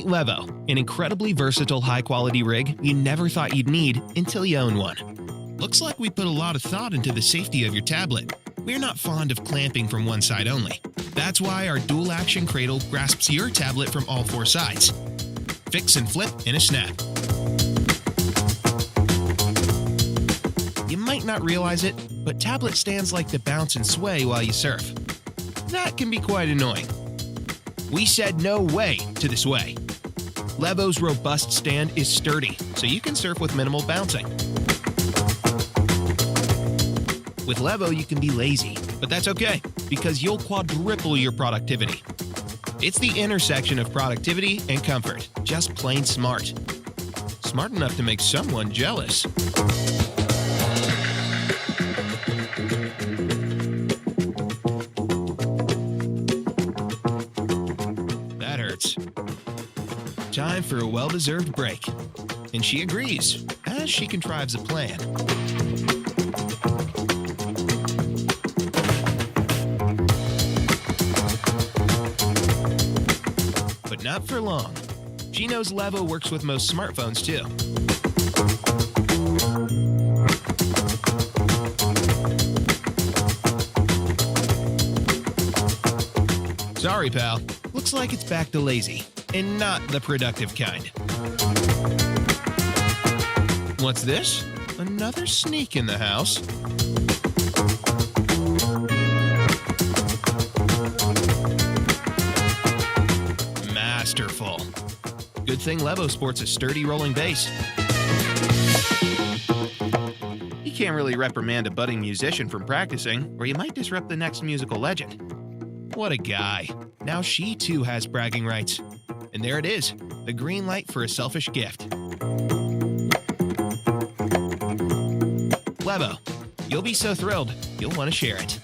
Meet Levo, an incredibly versatile high-quality rig you never thought you'd need until you own one. Looks like we put a lot of thought into the safety of your tablet. We're not fond of clamping from one side only. That's why our dual-action cradle grasps your tablet from all four sides. Fix and flip in a snap. You might not realize it, but tablet stands like to bounce and sway while you surf. That can be quite annoying. We said no way to the sway. Levo's robust stand is sturdy, so you can surf with minimal bouncing. With Levo, you can be lazy, but that's okay, because you'll quadruple your productivity. It's the intersection of productivity and comfort, just plain smart. Smart enough to make someone jealous. That hurts. Time for a well-deserved break. And she agrees, as she contrives a plan. But not for long. She knows Levo works with most smartphones, too. Sorry, pal. Looks like it's back to lazy, and not the productive kind. What's this? Another sneak in the house? Masterful. Good thing Levo sports a sturdy rolling base. You can't really reprimand a budding musician from practicing, or you might disrupt the next musical legend. What a guy. Now she too has bragging rights. And there it is, the green light for a selfish gift. Levo, you'll be so thrilled, you'll want to share it.